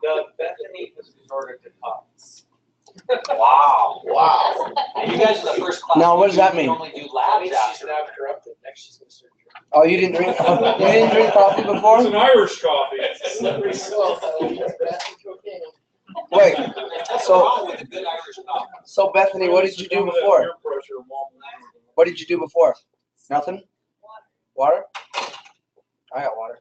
The Bethany has resorted to cups. Wow. Wow. You guys are the first class. Now, what does that mean? You normally do labs She's after. now corrupted. Next she's going to start drinking. Oh, you didn't drink coffee It's an before? Irish coffee. Slippery slope. Cocaine. Wait. What's So, wrong with a good Irish coffee? so Bethany, what did you do before? What did you do before? Nothing? Water? I got water.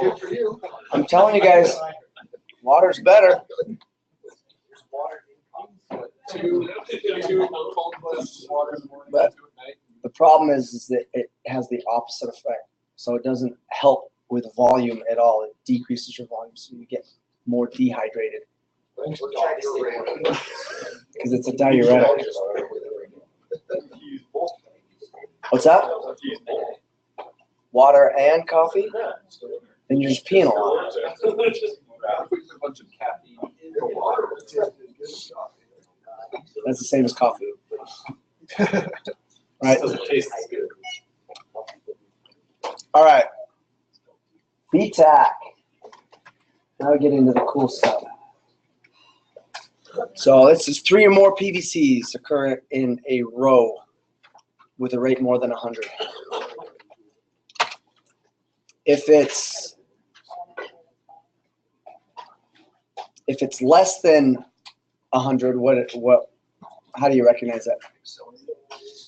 Good for you. I'm telling you guys, water's better. Two cold glasses of water in the morning, But- two at night. The problem is that it has the opposite effect. So it doesn't help with volume at all. It decreases your volume, so you get more dehydrated Thanks for talking to Ray. because it's a diuretic. What's that? Water and coffee? Then you're just peeing a lot. A bunch of caffeine in the water. That's the same as coffee. Right? Doesn't taste as good. All right. VTAC. Now we get into the cool stuff. So this is 3 or more PVCs occur in a row with a rate more than 100. If it's less than 100, how do you recognize that?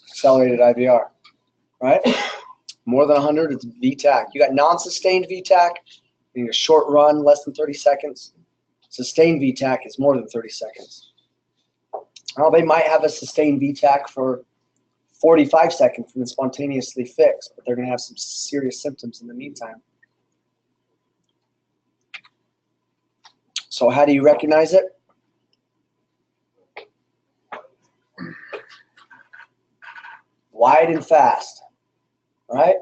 Accelerated IVR, right? More than 100, it's VTAC. You got non-sustained VTAC, in a short run, less than 30 seconds. Sustained VTAC is more than 30 seconds. Well, they might have a sustained VTAC for 45 seconds and then spontaneously fix, but they're going to have some serious symptoms in the meantime. So how do you recognize it? Wide and fast, right?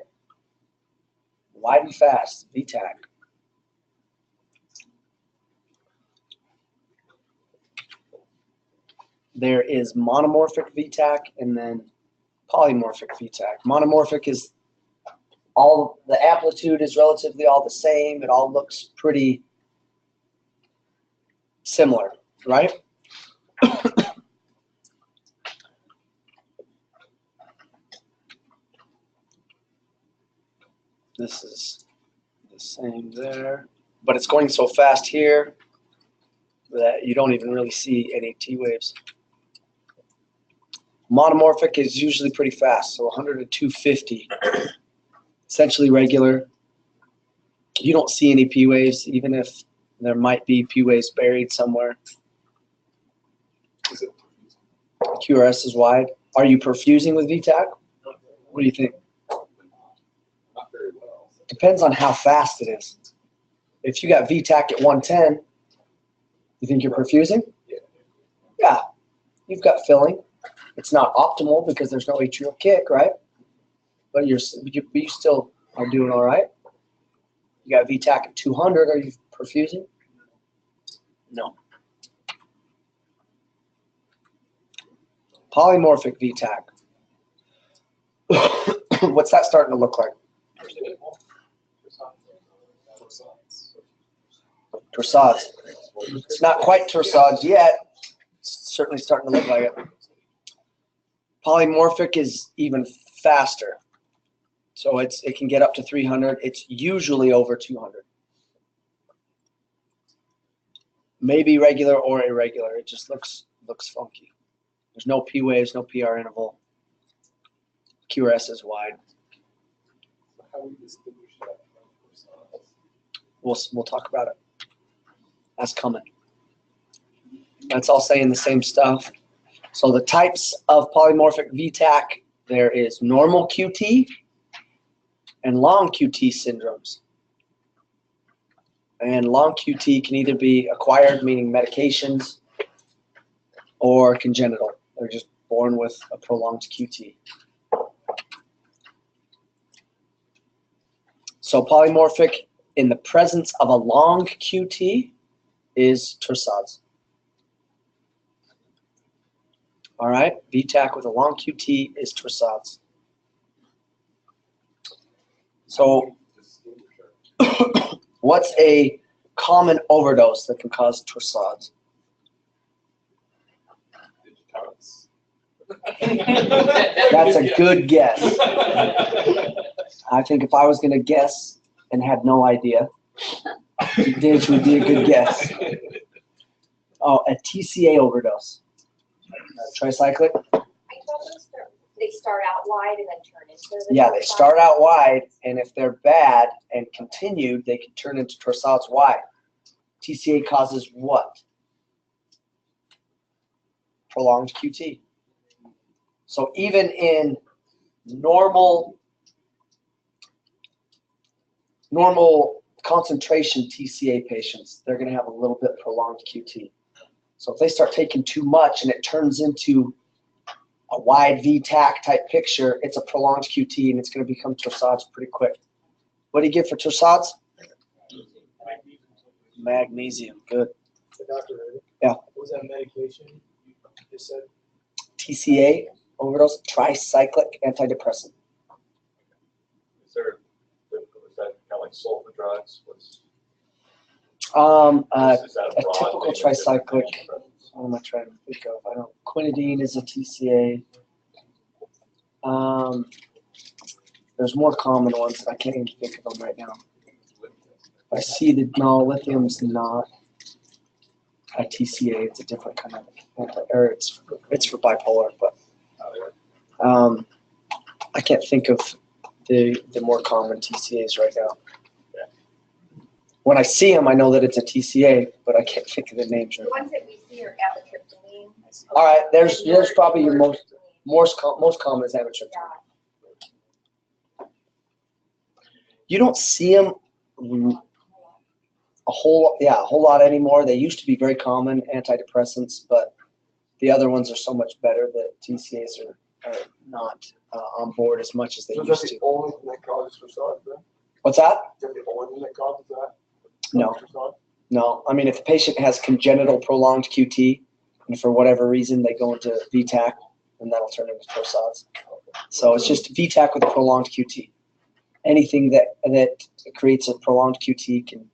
Wide and fast, VTAC. There is monomorphic VTAC and then polymorphic VTAC. Monomorphic is all, the amplitude is relatively all the same. It all looks pretty similar, right? This is the same there, but it's going so fast here that you don't even really see any T waves. Monomorphic is usually pretty fast, so 100 to 250, essentially regular. You don't see any P waves, even if there might be P waves buried somewhere. QRS is wide. Are you perfusing with VTAC? What do you think? Not very well. Depends on how fast it is. If you got VTAC at 110, you think you're perfusing? Yeah, you've got filling. It's not optimal because there's no atrial kick, right? But you still are doing all right. You got VTAC at 200. Are you perfusing? No. Polymorphic VTAC. What's that starting to look like? Torsades. It's not quite torsades yet. It's certainly starting to look like it. Polymorphic is even faster. So it can get up to 300. It's usually over 200. Maybe regular or irregular. It just looks funky. There's no P waves, no PR interval. QRS is wide. How do we distinguish that from torsades? We'll talk about it. That's coming. That's all saying the same stuff. So the types of polymorphic VTAC, there is normal QT and long QT syndromes. And long QT can either be acquired, meaning medications, or congenital. They're just born with a prolonged QT. So polymorphic in the presence of a long QT is torsades. All right, VTAC with a long QT is torsades. So what's a common overdose that can cause torsades? That's a good guess. I think if I was going to guess and had no idea, ditch would be a good guess. Oh, a TCA overdose. Tricyclic? They start out wide and then turn into the Yeah, they start out wide, and if they're bad and continued, they can turn into torsades. Why? TCA causes what? Prolonged QT. So even in normal concentration TCA patients, they're going to have a little bit prolonged QT. So if they start taking too much and it turns into a wide VTAC type picture, it's a prolonged QT and it's going to become torsades pretty quick. What do you give for torsades? Magnesium. Good. So Dr. Ray, Yeah. what was that medication you just said? TCA overdose, tricyclic antidepressant. Is that kind of like sulfa drugs? Is Is that a broad typical thing of tricyclic. different- What am I trying to think of? I don't. Quinidine is a TCA. There's more common ones. I can't even think of them right now. I see that no, lithium's not a TCA. It's a different kind of, or it's for bipolar. But I can't think of the more common TCAs right now. When I see them, I know that it's a TCA, but I can't think of the names. The ones that we see are amitriptyline. All right, there's probably your most common is amitriptyline. Yeah. You don't see them a whole lot anymore. They used to be very common antidepressants, but the other ones are so much better that TCAs are not on board as much as they So used that's to. the only thing that causes torsades, then? What's that? Is that the only thing that causes that? No. Torsades? No, I mean, if the patient has congenital prolonged QT, and for whatever reason they go into VTAC, then that'll turn into torsades. So it's just VTAC with a prolonged QT. Anything that creates a prolonged QT can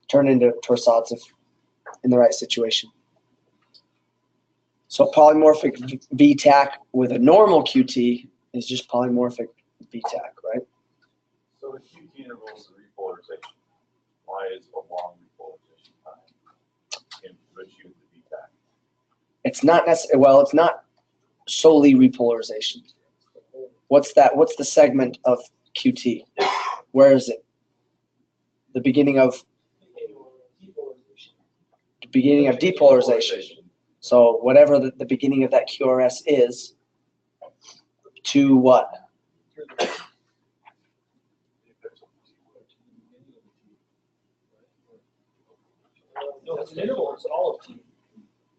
turn into torsades if in the right situation. So polymorphic VTAC with a normal QT is just polymorphic VTAC, right? So the QT intervals of repolarization. Why is a long repolarization time in which use the VTAC? It's not necessarily, well, it's not solely repolarization. What's that? What's the segment of QT? Where is it? The beginning of depolarization. So whatever the beginning of that QRS is, to what? No, it's an interval, it's all of T.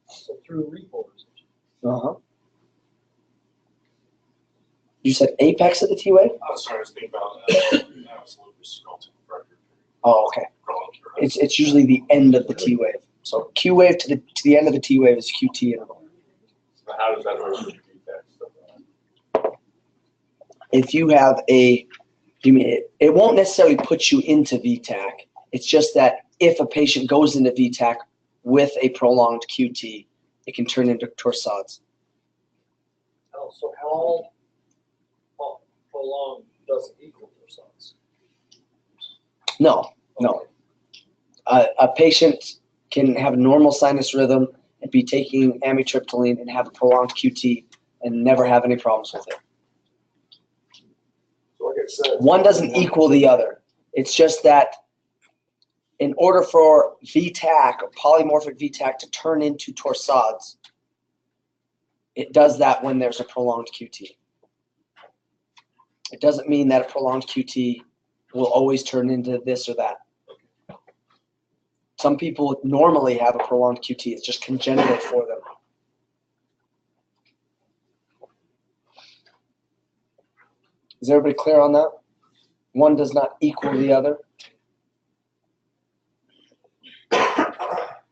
So through repolarization. Uh-huh. You said apex of the T wave? I was trying to think about absolute resculpting pressure. Oh, okay. It's usually the end of the T wave. So Q wave to the end of the T wave is QT interval. So how does that work with VTAC? If you have it won't necessarily put you into VTAC. It's just that if a patient goes into VTAC with a prolonged QT, it can turn into torsades. Oh, so how prolonged doesn't equal torsades? No. A patient can have a normal sinus rhythm and be taking amitriptyline and have a prolonged QT and never have any problems with it. So like I said, One doesn't equal the other. It's just that in order for VTAC, or polymorphic VTAC, to turn into torsades, it does that when there's a prolonged QT. It doesn't mean that a prolonged QT will always turn into this or that. Some people normally have a prolonged QT. It's just congenital for them. Is everybody clear on that? One does not equal the other.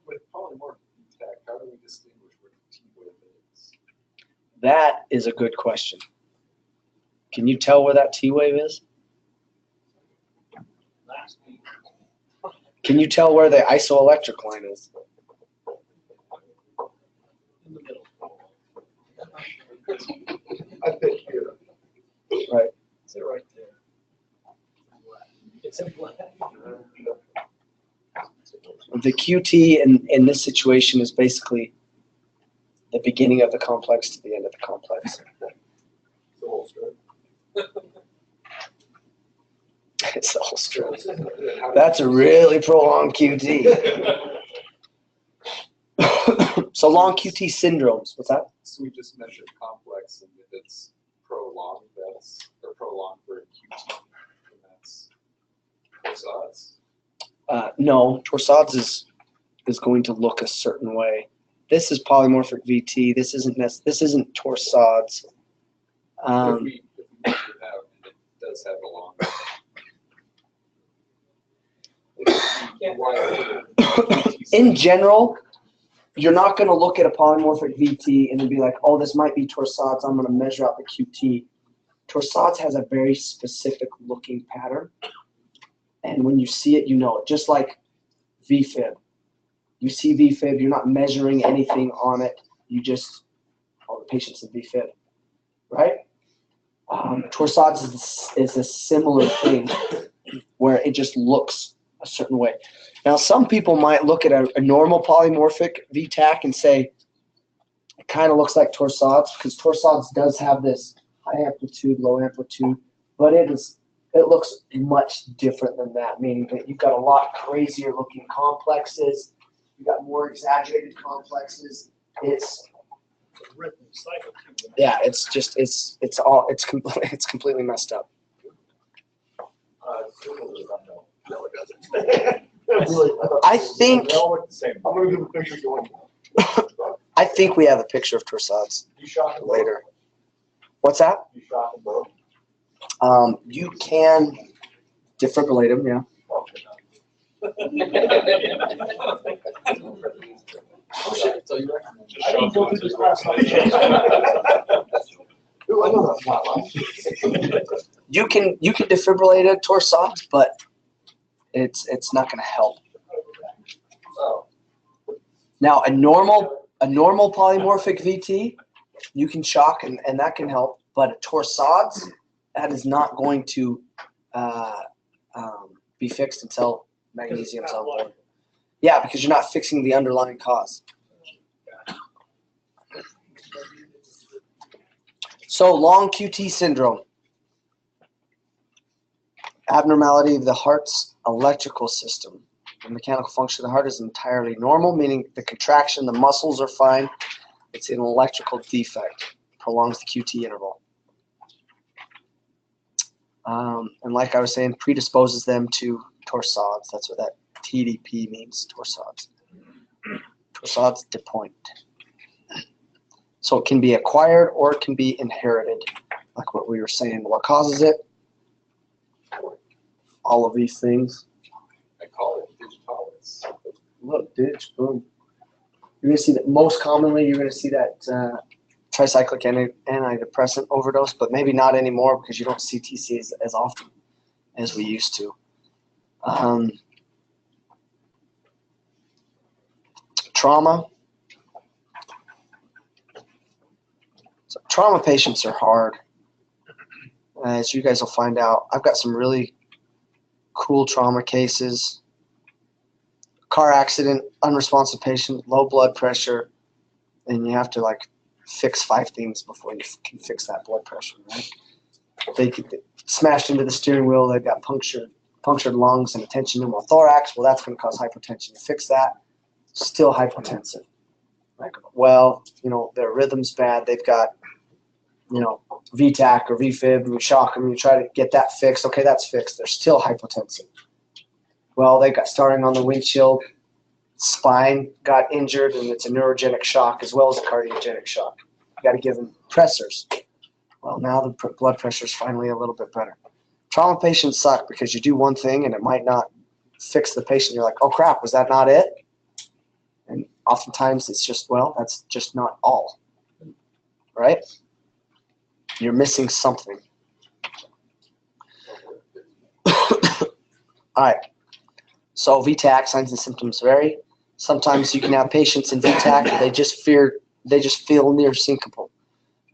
with polymorphic VTAC, how do we distinguish what the T wave is? That is a good question. Can you tell where that T wave is? Can you tell where the isoelectric line is? In the middle. I think here. Right. Is it right there? It's in black. The QT in this situation is basically the beginning of the complex to the end of the complex. The whole strip. It's the whole strip. That's a really prolonged QT. So long QT syndromes. What's that? So we just measured complex, and if it's prolonged, or prolonged for QT, and that's torsades. No, torsades is going to look a certain way. This is polymorphic VT. This isn't torsades. If we measure that, and it does have a long. In general, you're not going to look at a polymorphic VT and then be like, oh, this might be torsades. I'm going to measure out the QT. Torsades has a very specific looking pattern. And when you see it, you know it. Just like VFib. You see VFib, you're not measuring anything on it. You just, oh, the patient's in VFib, right? Torsades is a similar thing where it just looks a certain way. Now, some people might look at a normal polymorphic VTAC and say, it kind of looks like torsades, because torsades does have this high amplitude, low amplitude, but it looks much different than that, meaning that you've got a lot crazier looking complexes, you've got more exaggerated complexes. It's Rhythm cycle. yeah, it's completely messed up. I think They all look the same. I'm gonna give a picture going. I think we have a picture of torsades You shot them later. What's that? You shot them both. You can defibrillate them, yeah. Oh shit! So you I didn't go through this last night. Ooh, I know that's not mine. You can defibrillate a torsades, but it's not going to help. Oh. Now a normal polymorphic VT, you can shock and that can help, but a torsades, that is not going to be fixed until magnesium's on board. Yeah, because you're not fixing the underlying cause. So long QT syndrome. Abnormality of the heart's electrical system. The mechanical function of the heart is entirely normal, meaning the contraction, the muscles are fine. It's an electrical defect. Prolongs the QT interval. And like I was saying, predisposes them to torsades. That's what that TDP means, torsades. Torsades de point. So it can be acquired or it can be inherited, like what we were saying. What causes it? All of these things. I call it digitalis. Look, ditch, boom. You're going to see that most commonly, you're going to see that tricyclic antidepressant overdose, but maybe not anymore because you don't see TCs as often as we used to. Trauma. So trauma patients are hard. As you guys will find out, I've got some really cool trauma cases. Car accident, unresponsive patient, low blood pressure, and you have to like fix 5 things before you can fix that blood pressure, right? They smashed into the steering wheel, they've got punctured lungs and a tension pneumothorax. Well, that's going to cause hypertension. You fix that, still hypotensive. Like, well, their rhythm's bad. They've got, VTAC or VFib, and you shock them, and you try to get that fixed. Okay, that's fixed. They're still hypotensive. Well, they got starting on the windshield, spine got injured, and it's a neurogenic shock as well as a cardiogenic shock. You got to give them pressors. Well, now the blood pressure is finally a little bit better. Trauma patients suck because you do one thing and it might not fix the patient. You're like, oh crap, was that not it? And oftentimes it's just, well, that's just not all, right? You're missing something. All right. So VTAC signs and symptoms vary. Sometimes you can have patients in VTAC, they just feel near syncopal.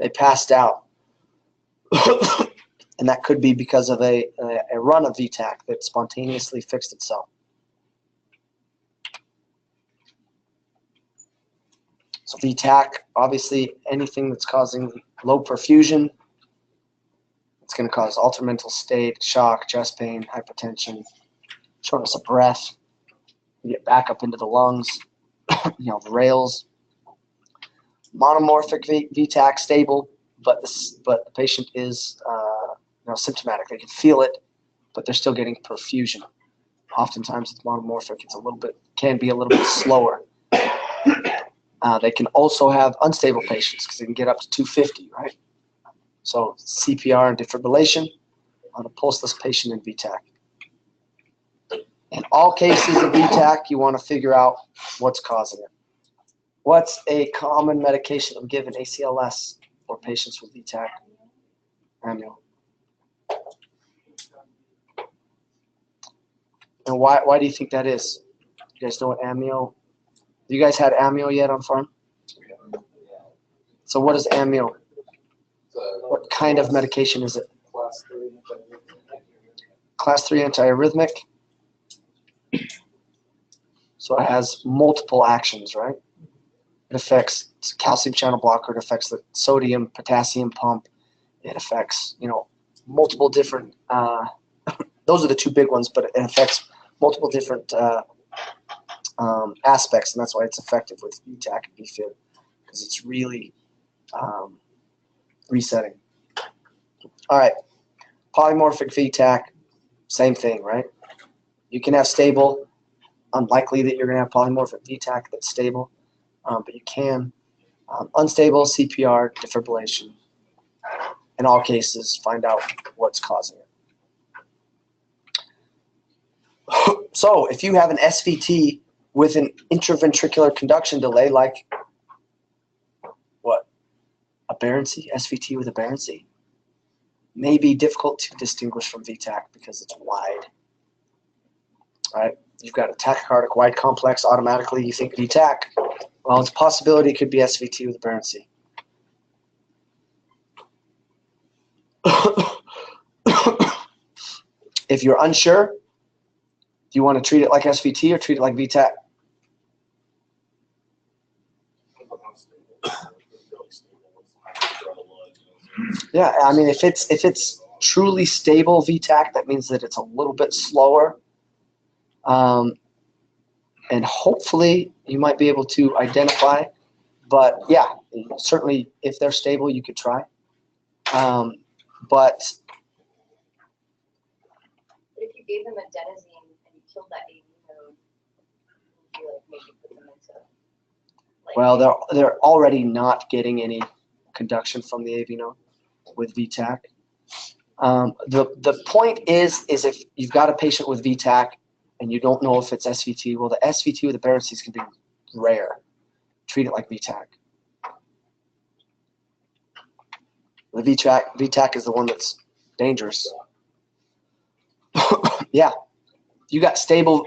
They passed out. And that could be because of a run of VTAC that spontaneously fixed itself. So VTAC, obviously anything that's causing low perfusion, it's going to cause altered mental state, shock, chest pain, hypertension, shortness of breath. You get back up into the lungs, the rails. Monomorphic VTAC, stable, but the patient is symptomatic. They can feel it, but they're still getting perfusion. Oftentimes it's monomorphic. Can be a little bit slower. They can also have unstable patients because they can get up to 250, right? So CPR and defibrillation on a pulseless patient in VTAC. In all cases of VTAC, you want to figure out what's causing it. What's a common medication I'm given ACLS for patients with VTAC? Amio. And why do you think that is? You guys know what amio? You guys had amio yet on farm? So what is amio? What kind of medication is it? Class 3 antiarrhythmic. So it has multiple actions, right? It affects calcium channel blocker. It affects the sodium, potassium pump. It affects, multiple different, those are the two big ones, but it affects multiple different aspects, and that's why it's effective with VTAC and VFib, because it's really resetting. All right, polymorphic VTAC, same thing, right? You can have stable, unlikely that you're going to have polymorphic VTAC that's stable, but you can. Unstable, CPR, defibrillation. In all cases, find out what's causing it. So if you have an SVT with an intraventricular conduction delay, like what? Aberrancy? SVT with aberrancy? May be difficult to distinguish from VTAC because it's wide. Right? You've got a tachycardic wide complex, automatically you think VTAC. Well, it's a possibility it could be SVT with aberrancy. If you're unsure, do you want to treat it like SVT or treat it like VTAC? Yeah, I mean, if it's truly stable VTAC, that means that it's a little bit slower. And hopefully you might be able to identify. But yeah, certainly if they're stable, you could try. But if you gave them adenosine and you killed that AV node, would you maybe put them into well, they're already not getting any conduction from the AV node with VTAC. The point is if you've got a patient with VTAC and you don't know if it's SVT, well, the SVT with aberrancies can be rare. Treat it like VTAC. The VTAC is the one that's dangerous. Yeah. You got stable,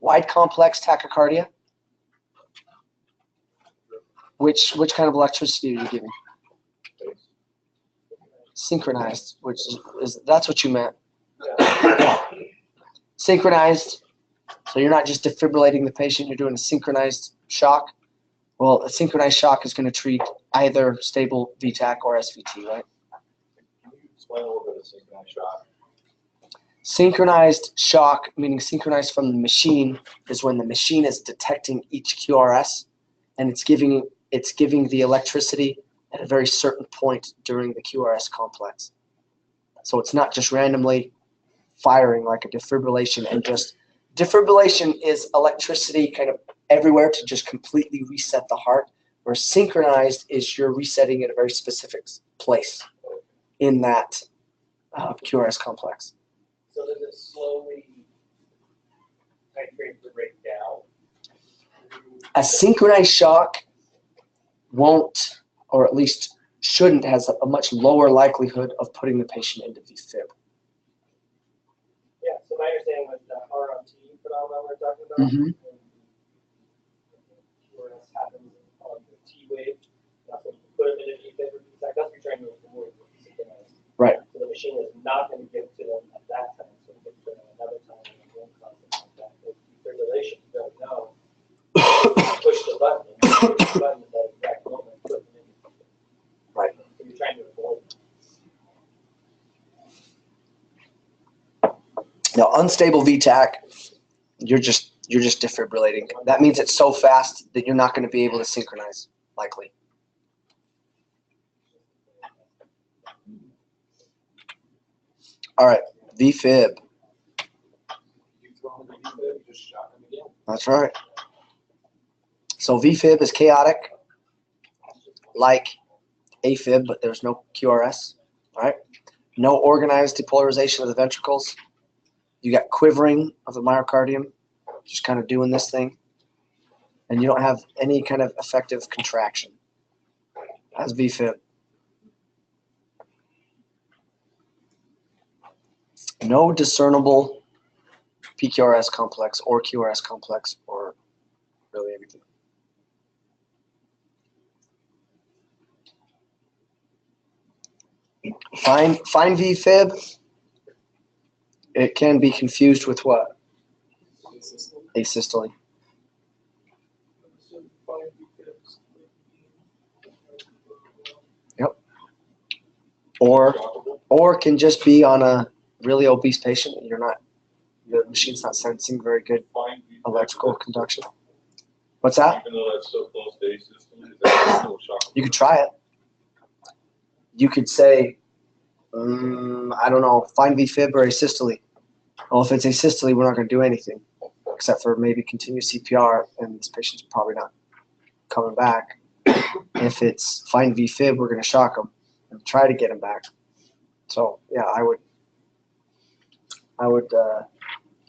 wide complex tachycardia. Which kind of electricity are you giving? Synchronized, which is that's what you meant. Yeah. Synchronized. So you're not just defibrillating the patient, you're doing a synchronized shock. Well, a synchronized shock is going to treat either stable VTAC or SVT, right? Can you explain a little bit of synchronized shock? Synchronized shock, meaning synchronized from the machine, is when the machine is detecting each QRS and it's giving the electricity at a very certain point during the QRS complex. So it's not just randomly firing like a defibrillation and just defibrillation is electricity kind of everywhere to just completely reset the heart, where synchronized is you're resetting at a very specific place in that QRS complex. So does it slowly titrate the rate down? A synchronized shock won't, or at least shouldn't, has a much lower likelihood of putting the patient into VFib. Yeah, so my understanding was the ROT put on talking about. Mhm. QRS happens on the T wave. That's when you put them in a VFib or VSAC. That's what you're trying to avoid. Right. So the machine is not going to get to them at that time. So it gets to them another time and it won't cause them like that. With defibrillation, you don't know. Push the button. And you push the button at that exact moment. Put them in. Right. So you're trying to avoid that. Now, unstable VTAC, you're just defibrillating. That means it's so fast that you're not going to be able to synchronize, likely. All right, VFib. That's right. So VFib is chaotic, like AFib, but there's no QRS, right? No organized depolarization of the ventricles. You got quivering of the myocardium, just kind of doing this thing. And you don't have any kind of effective contraction. That's VFib. No discernible PQRS complex or QRS complex or really anything. Fine VFib, it can be confused with what? Asystole. Yep. Or can just be on a really obese patient. The machine's not sensing very good electrical conduction. What's that? Even though that's so close to asystole, is that still shock? You could try it. You could say, I don't know, fine VFib or asystole. Well, if it's asystole, we're not going to do anything except for maybe continue CPR, and this patient's probably not coming back. If it's fine VFib, we're going to shock him and try to get him back. So yeah, I would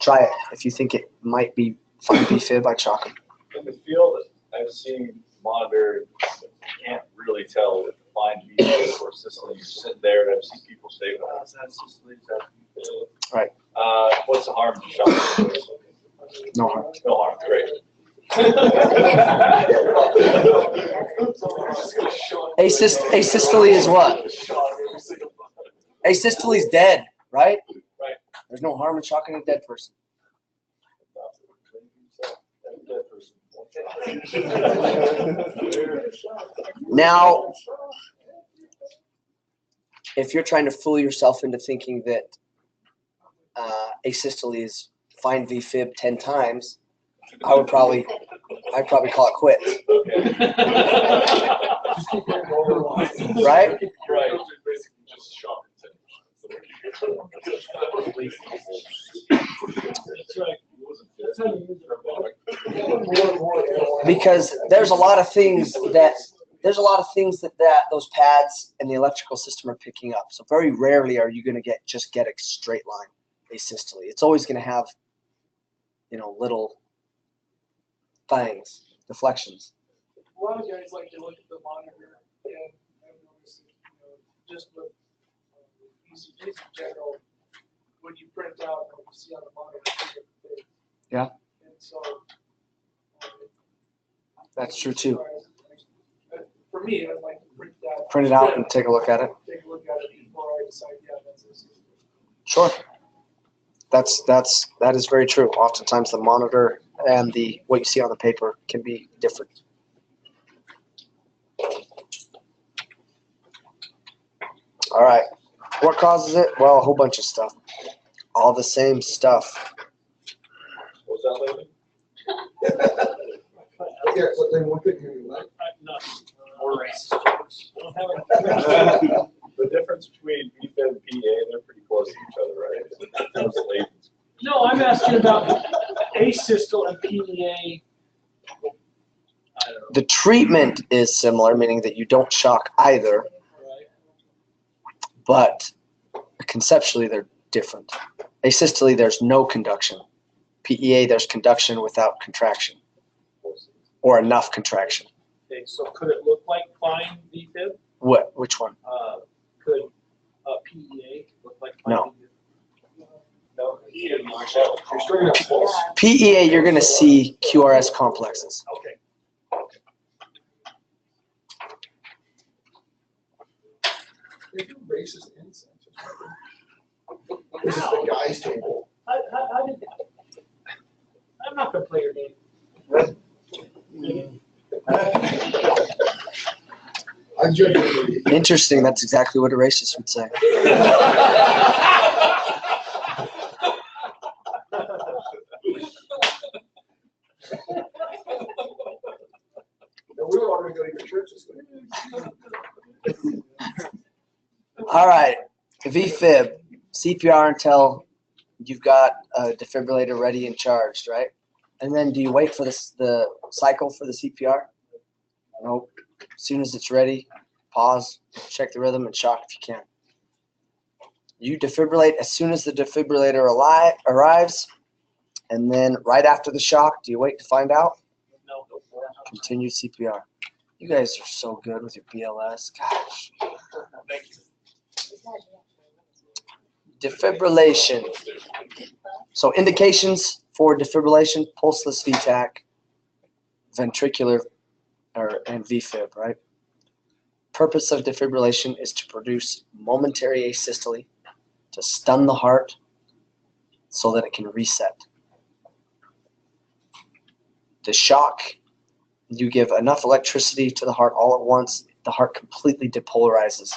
try it. If you think it might be fine VFib, I'd shock him. In the field, I've seen monitored, you can't really tell if the fine VFib or systole. You're sitting there and I've seen people say, well, is that systole? Is that VFib? Right. What's the harm to shock? No harm. No harm, great. Asystole is what? Asystole is dead, right? Right. There's no harm in shocking a dead person. Now, if you're trying to fool yourself into thinking that asystole is fine VFib 10 times, I'd probably call it quits. Right? Right. Just shock. Because there's a lot of things that those pads and the electrical system are picking up. So very rarely are you going to get a straight line asystole. It's always going to have, little things, deflections. A lot of guys like to look at the monitor, and I've noticed that, just with ECGs in general, when you print out what you see on the monitor, it's different things. Yeah. And so, That's true too. For me, I'd like to Print it out and take a look at it. Take a look at it before I decide, yeah, that's this. Sure. That is very true. Oftentimes the monitor and what you see on the paper can be different. All right. What causes it? Well, a whole bunch of stuff. All the same stuff. What's that, lady? Yeah, but then what could you like? More racist. The difference between VFib and PA, they're pretty close to each other, right? Those labels. No, I'm asking about asystole and PEA. I don't know. The treatment is similar, meaning that you don't shock either, Right. but conceptually they're different. Asystole, there's no conduction. PEA, there's conduction without contraction, or enough contraction. Okay, so could it look like fine VFib? What? Which one? Could PEA look like fine No. VFib? No, he and mine You're still gonna have pulse. PEA, you're going to see QRS complexes. Okay. They do racist incense. This is the guy's table. How did, I'm not gonna play your game. I'm judging. Interesting. That's exactly what a racist would say. We were all gonna go to your church this week. All right. VFib, CPR until you've got a defibrillator ready and charged, right? And then do you wait for the cycle for the CPR? Nope. As soon as it's ready, pause, check the rhythm, and shock if you can. You defibrillate as soon as the defibrillator arrives, and then right after the shock, do you wait to find out? No. Continue CPR. You guys are so good with your BLS. Gosh. Defibrillation. So indications for defibrillation, pulseless VTAC, ventricular, and VFib, right? Purpose of defibrillation is to produce momentary asystole, to stun the heart so that it can reset. The shock, you give enough electricity to the heart all at once, the heart completely depolarizes.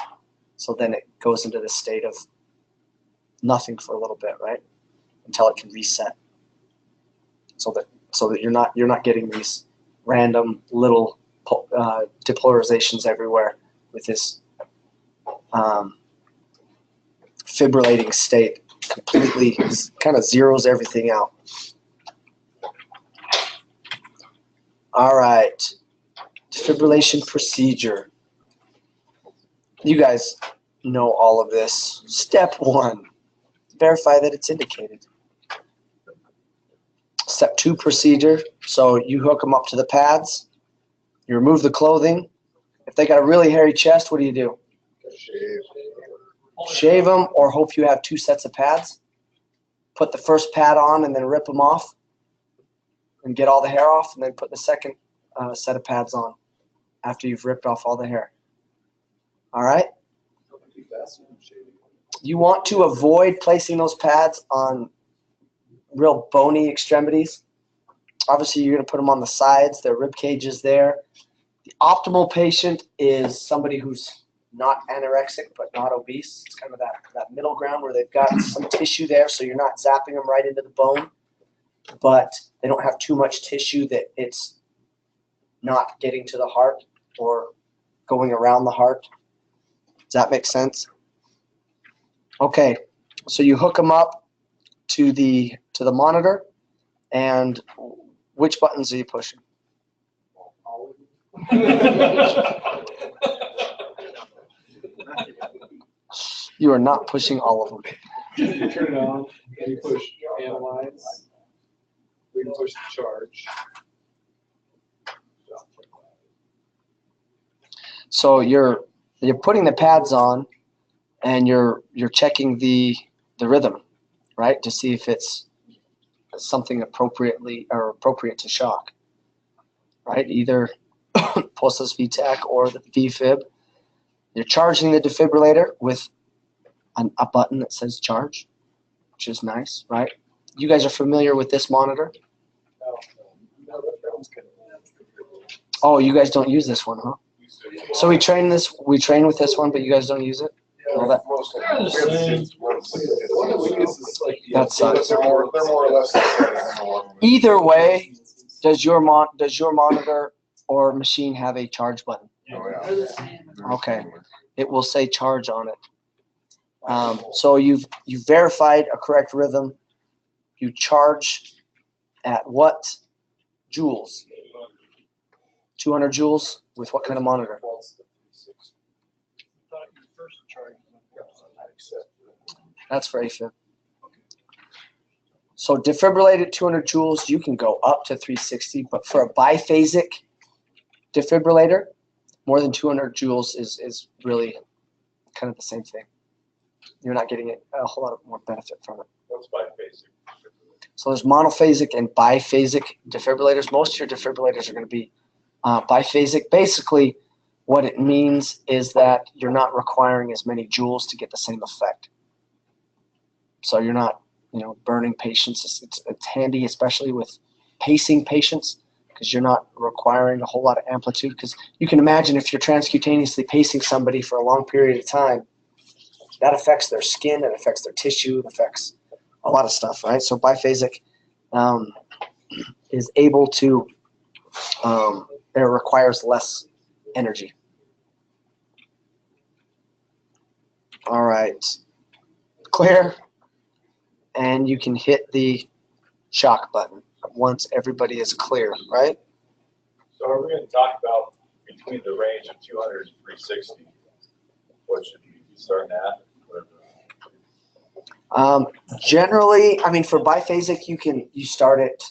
So then it goes into the state of nothing for a little bit, right? Until it can reset. So that you're not getting these random little depolarizations everywhere with this fibrillating state. Completely kind of zeroes everything out. All right, defibrillation procedure. You guys know all of this. Step 1, verify that it's indicated. Step 2 procedure, so you hook them up to the pads, you remove the clothing. If they got a really hairy chest, what do? Shave them, or hope you have 2 sets of pads. Put the first pad on and then rip them off and get all the hair off, and then put the second set of pads on after you've ripped off all the hair. All right? You want to avoid placing those pads on real bony extremities. Obviously, you're going to put them on the sides. Their rib cage is there. The optimal patient is somebody who's not anorexic but not obese. It's kind of that middle ground where they've got some tissue there, so you're not zapping them right into the bone, but they don't have too much tissue that it's not getting to the heart or going around the heart. Does that make sense? Okay, so you hook them up to the monitor, and which buttons are you pushing? You are not pushing all of them. You turn it on, and you push analyze. We can push charge. So you're putting the pads on, and you're checking the rhythm, right, to see if it's something appropriate to shock, right? Either pulseless VTAC or the VFib. You're charging the defibrillator with a button that says charge, which is nice, right? You guys are familiar with this monitor? Oh, you guys don't use this one, huh? So we train with this one, but you guys don't use it? Well, that sucks. They're more or less the same. Either way, does your monitor or machine have a charge button? Okay, it will say charge on it. So you've verified a correct rhythm. You charge at what joules? 200 joules with what kind of monitor? That's for AFib. So defibrillate at 200 joules, you can go up to 360, but for a biphasic defibrillator, more than 200 joules is really kind of the same thing. You're not getting a whole lot of more benefit from it. What's biphasic? So there's monophasic and biphasic defibrillators. Most of your defibrillators are going to be biphasic. Basically, what it means is that you're not requiring as many joules to get the same effect. So you're not, burning patients. It's handy, especially with pacing patients, because you're not requiring a whole lot of amplitude. Because you can imagine if you're transcutaneously pacing somebody for a long period of time, that affects their skin, it affects their tissue, it affects a lot of stuff, right? So biphasic is able to, it requires less energy. All right, clear, and you can hit the shock button once everybody is clear, right? So are we going to talk about between the range of 200 and 360? What should we be starting at? Generally, I mean, for biphasic, you start it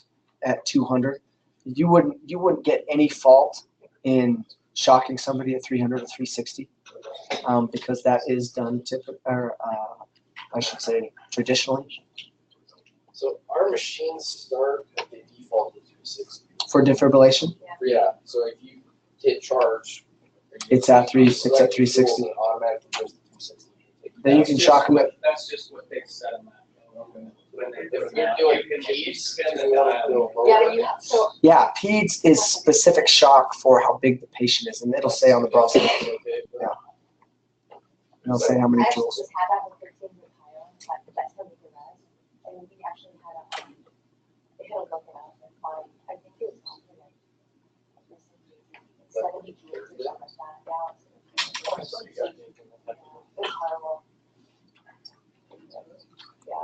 at 200. You wouldn't get any fault in shocking somebody at 300 or 360, because that is done traditionally. So our machines start at the default of 360. For defibrillation, Yeah, so if you hit charge, it's at 360. It automatically goes to 360. Then you can shock them at. That's just what they set them at. When they do If it you're now, doing you can keys, spin you the want dial. to go lower. Yeah, you have, so Yeah, PEDS is specific shock for how big the patient is, and it'll say on the bracelet. Yeah. It'll say how many I actually joules. just had that with 13 with Kyle, but that's how we do that. And we actually had a, they had a look at us and find, I think it was something like 70 joules or something like that. Yeah, it was horrible. Yeah.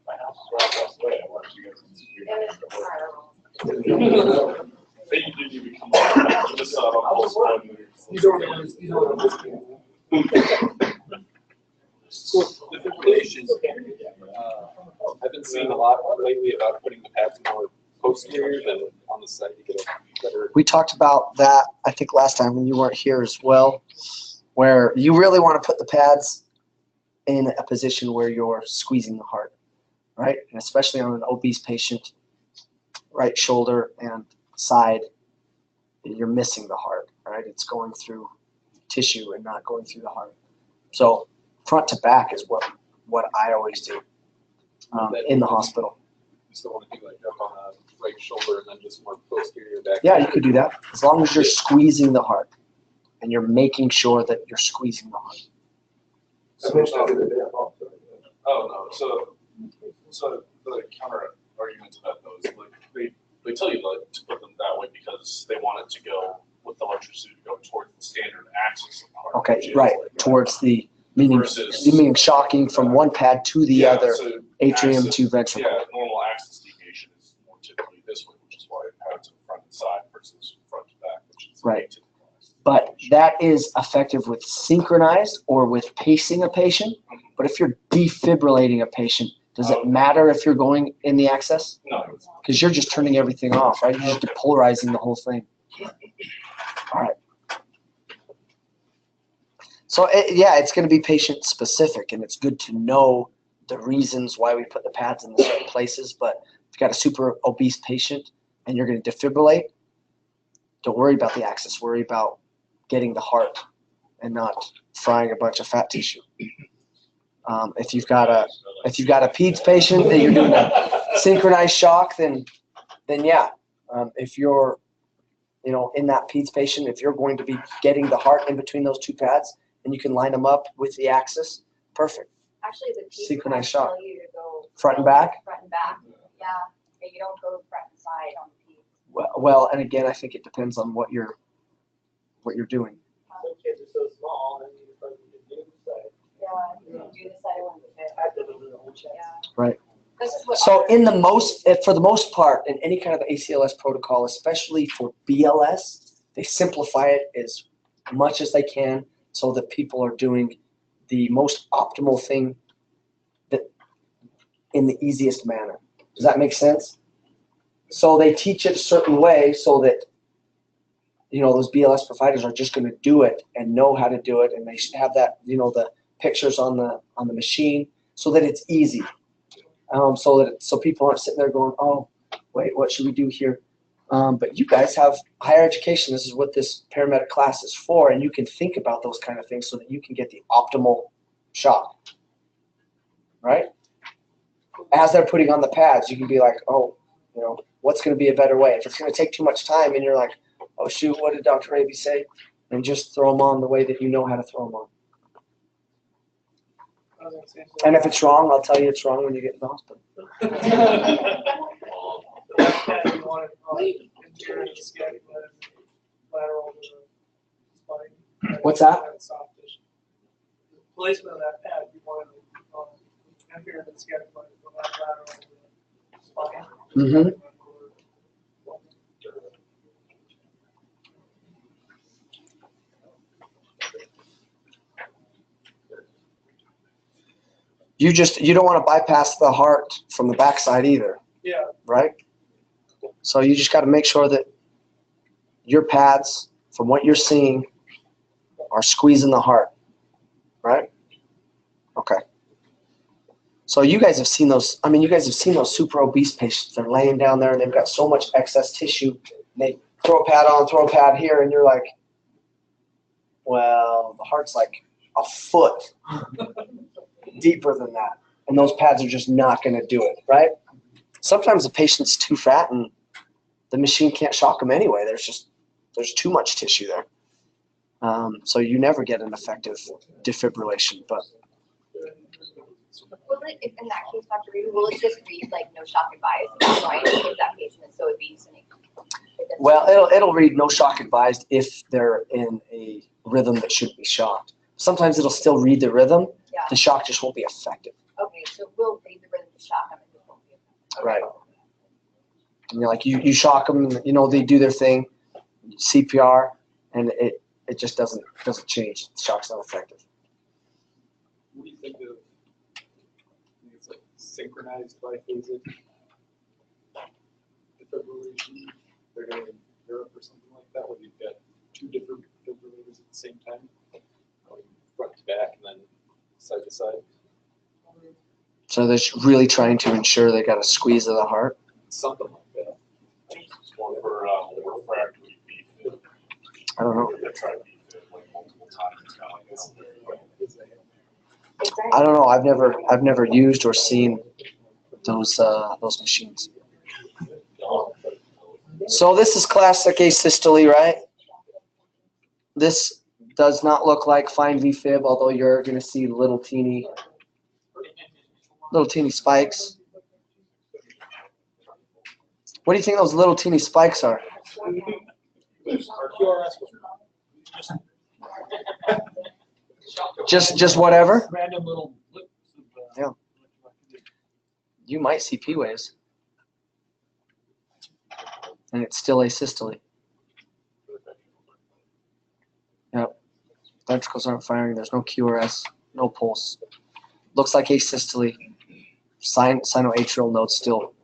My house is right across the way. I watched you guys. It was horrible. Then you didn't even come on. You just saw it on post one. These are defibrillation. I've been seeing a lot lately about putting the pads more posterior than on the side to get a better. We talked about that, I think, last time when you weren't here as well, where you really want to put the pads in a position where you're squeezing the heart, right? And especially on an obese patient, right shoulder and side, you're missing the heart, right? It's going through tissue and not going through the heart. So front to back is what I always do in the hospital. You still want to do like up on the right shoulder and then just more posterior back. Yeah, you could do that as long as you're squeezing the heart and you're making sure that you're squeezing the heart. Oh, no. So the counter argument to that, though, is like they tell you to put them that way because they want it to go with the electricity to go towards the standard axis of the heart. Okay, which is right, like, towards the, meaning shocking from one pad to the other, so atrium axis- to ventricle. Yeah, normal axis deviation is more typically this way, which is why it pads in front and side versus front to back, which is Right. typical. But that is effective with synchronized or with pacing a patient. But if you're defibrillating a patient, does it matter if you're going in the access? No, Because you're just turning everything off, right? You're just depolarizing the whole thing. All right. So, it's going to be patient specific, and it's good to know the reasons why we put the pads in the certain places. But if you've got a super obese patient and you're going to defibrillate, don't worry about the access. Worry about getting the heart and not frying a bunch of fat tissue. If you've got a PEDS patient that you're doing a synchronized shock, then yeah. If you're in that PEDS patient, if you're going to be getting the heart in between those two pads and you can line them up with the axis, perfect. Actually, the PEDS Synchronized pads shock. tell you to go Front and back? Front and back, yeah. And you don't go front and side on the PEDS. Well, and again, I think it depends on what you're doing. Some kids are so small, and you just do the side. Yeah, you can do the side one with it. I did it in the whole check. Yeah. Right. This is what. So for the most part, in any kind of ACLS protocol, especially for BLS, they simplify it as much as they can so that people are doing the most optimal thing that in the easiest manner. Does that make sense? So they teach it a certain way so that those BLS providers are just going to do it and know how to do it, and they have that the pictures on the machine so that it's easy. so people aren't sitting there going, oh, wait, what should we do here? But you guys have higher education. This is what this paramedic class is for, and you can think about those kind of things so that you can get the optimal shot, right? As they're putting on the pads, you can be like, oh, what's going to be a better way? If it's going to take too much time and you're like, oh, shoot, what did Dr. Raby say? And just throw them on the way that you know how to throw them on. And if it's wrong, I'll tell you it's wrong when you get to the hospital. What's that? Placement of that pad, you want to anterior and scatter plane from that lateral to the spine. Mm-hmm. You don't want to bypass the heart from the backside either. Yeah. Right? So you just got to make sure that your pads, from what you're seeing, are squeezing the heart. Right? Okay. So you guys have seen those, you guys have seen those super obese patients. They're laying down there and they've got so much excess tissue. They throw a pad on, throw a pad here, and you're like, well, the heart's like a foot deeper than that. And those pads are just not going to do it, right? Sometimes the patient's too fat and the machine can't shock them anyway. There's too much tissue there. So you never get an effective defibrillation. But Will it, in that case, Dr. Reed, will it just read like no shock advised? Right? If that patient is so obese and well, it'll read no shock advised if they're in a rhythm that shouldn't be shocked. Sometimes it'll still read the rhythm. Yeah. The shock just won't be effective. Okay, so we'll read the rhythm to shock them and it won't be effective. Okay. Right. And you're like you shock them, they do their thing, CPR, and it just doesn't change. The shock's not effective. What do you think of? I think it's like synchronized biphasic defibrillation. They're going in Europe or something like that, where you've got two different defibrillators at the same time, front to back and then side to side. So they're really trying to ensure they got a squeeze of the heart. Something like that. Just one for refractory beef. I don't know. They tried beef like multiple times now. I guess. I don't know. I've never used or seen those machines. So this is classic asystole, right? This does not look like fine VFib, although you're going to see little teeny spikes. What do you think those little teeny spikes are? Just whatever? Random little blips of, Yeah. You might see P waves. And it's still asystole. Yep. Ventricles aren't firing. There's no QRS, no pulse. Looks like asystole. Sinoatrial node's still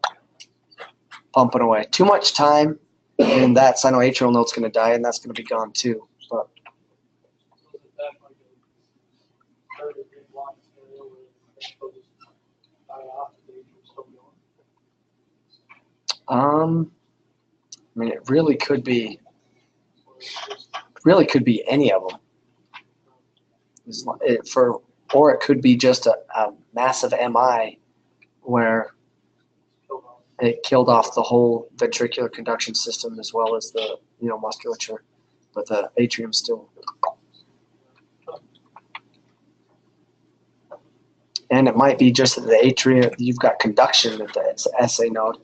pumping away. Too much time, and that sinoatrial node's going to die, and that's going to be gone too. But it really could be any of them. Or it could be just a massive MI where it killed off the whole ventricular conduction system as well as the musculature, but the atrium still. And it might be just that the atrium, you've got conduction at the SA node,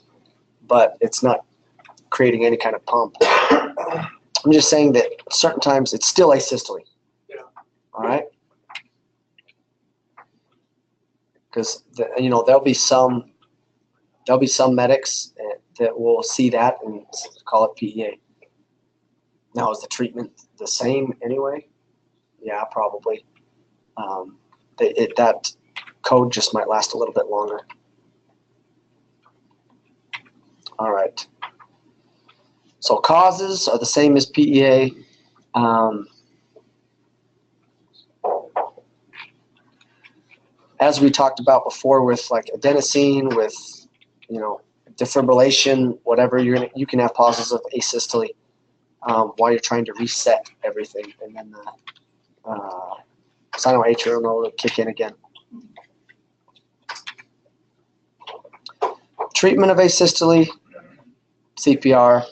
but it's not creating any kind of pump. I'm just saying that certain times it's still asystole. Yeah. All right. Because there'll be some medics that will see that and call it PEA. Now, is the treatment the same anyway? Yeah, probably. That code just might last a little bit longer. All right. So causes are the same as PEA. as we talked about before with like adenosine, with, you know, defibrillation, whatever, you can have pauses of asystole while you're trying to reset everything, and then the sinoatrial will kick in again. Treatment of asystole, CPR,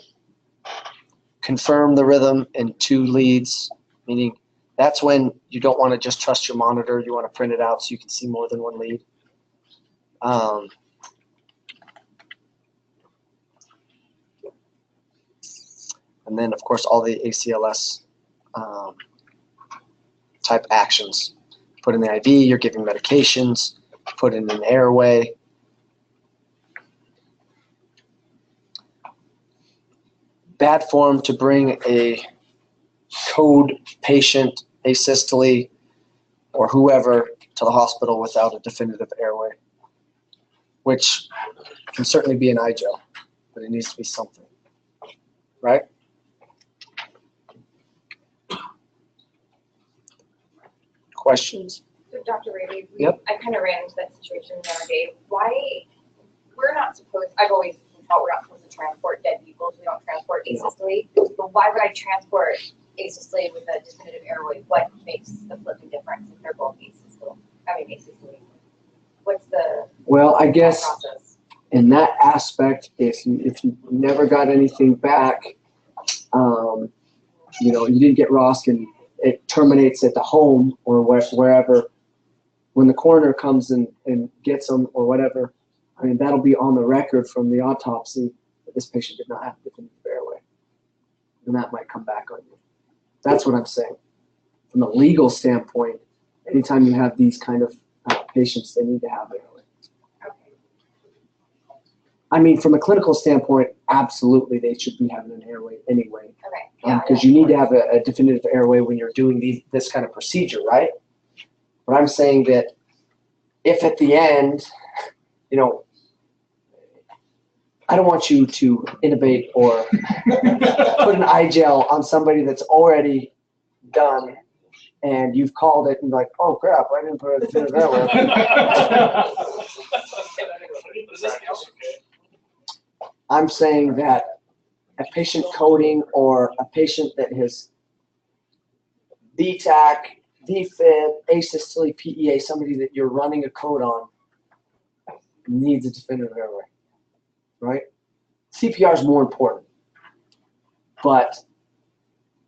confirm the rhythm in 2 leads, meaning that's when you don't want to just trust your monitor. You want to print it out so you can see more than 1 lead. And then, of course, all the ACLS type actions. Put in the IV, you're giving medications, put in an airway. Bad form to bring a code patient, asystole, or whoever to the hospital without a definitive airway, which can certainly be an IGEL, but it needs to be something, right? Questions? So Dr. Rady, Yep. I kind of ran into that situation the other day. Why, we're not supposed, I've always thought we're not supposed to transport dead people, we don't transport asystole, but why would I transport asystole with a definitive airway? What makes the flipping difference if they're both asystole? What's the Well, I guess process? in that aspect, if you never got anything back, you know, you didn't get ROSC and it terminates at the home or wherever, when the coroner comes and gets them or whatever, I mean, that'll be on the record from the autopsy that this patient did not have a definitive airway. And that might come back on you. That's what I'm saying. From a legal standpoint, anytime you have these kind of patients, they need to have an airway. Okay. I mean, from a clinical standpoint, absolutely, they should be having an airway anyway. Okay. Yeah. Because you need to have a definitive airway when you're doing this kind of procedure, right? But I'm saying that if at the end, you know, I don't want you to intubate or put an iGel on somebody that's already done and you've called it and like, oh crap, I didn't put a definitive airway. I'm saying that a patient coding or a patient that has VTAC, VFib, asystole, PEA, somebody that you're running a code on needs a definitive airway, right? CPR is more important, but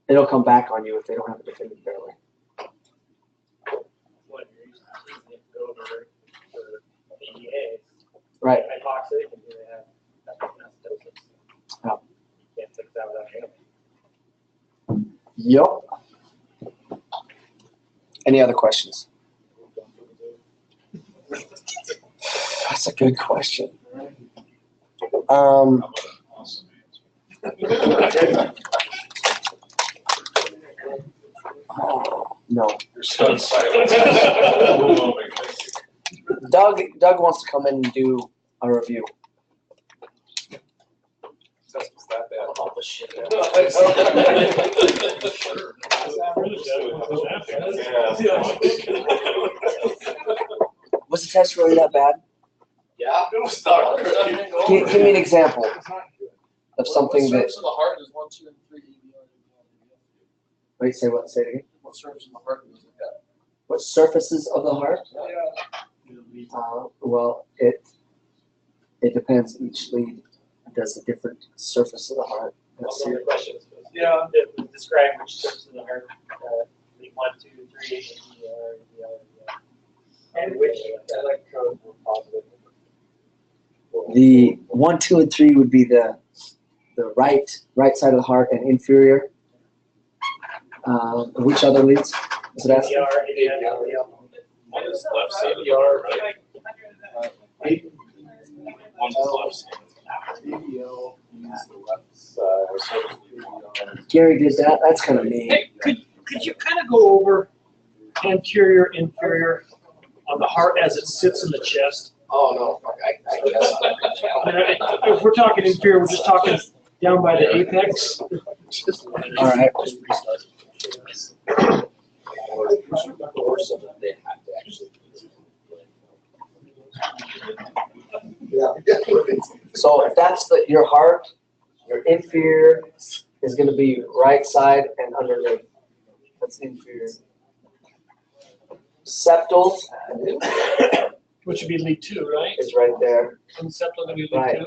it'll come back on you if they don't have a definitive airway. What you're using it over for PEA. Right. Hypoxic and you have acidosis. Oh. You can't fix that without airway. Yep. Any other questions? That's a good question. No. You're stunned silence. Doug wants to come in and do a review. That's that bad. All the shit. Was the test really that bad? Yeah, it was not. Give me an example of something that. What surface of the heart is 1, 2, and 3 EBR? Wait, say what? Say it again. What surface of the heart does it got? What surfaces of the heart? Well, it depends. Each lead does a different surface of the heart. Let's see. Other questions? Yeah. Describe which surface of the heart, lead 1, 2, 3, and which electrodes were positive. The 1, 2, and 3 would be the right side of the heart and inferior. Which other leads? Was it asking? One is left side of the heart, right? One is left side. ABL means the left side. Gary did that. That's kind of mean. Hey, could you kind of go over anterior, inferior on the heart as it sits in the chest? Oh, no, I guess. If we're talking inferior, we're just talking down by the apex. All right. So if that's your heart, your inferior is going to be right side and underneath. That's inferior. Septal Which would be lead 2, right? is right there. And septal gonna be lead Right. 2.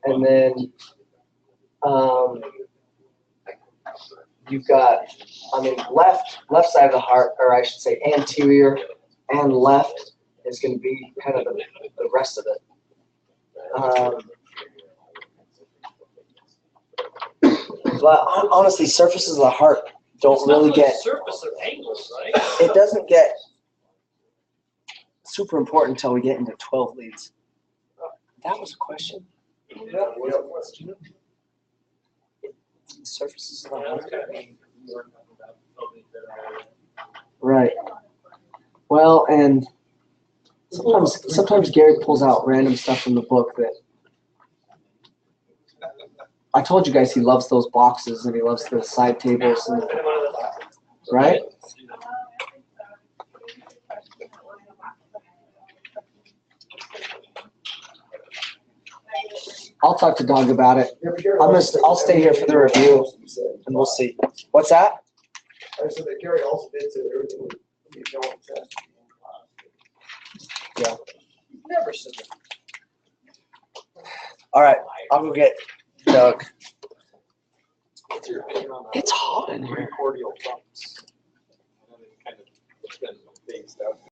And then you've got, left side of the heart, or I should say anterior and left is going to be kind of the rest of it. But honestly, surfaces of the heart don't It's not really the get, surface of angles, right? it doesn't get super important until we get into 12 leads. That was a question. Surfaces of the heart. Right. Well, and sometimes Gary pulls out random stuff from the book that I told you guys he loves those boxes and he loves the side tables and right? I'll talk to Doug about it. I'll stay here for the review and we'll see. What's that? I said that Gary also did say everything would be going to. Yeah. Never said that. All right, I'll go get Doug. What's your opinion on It's hot in here. precordial pumps? And then it kind of been phased out.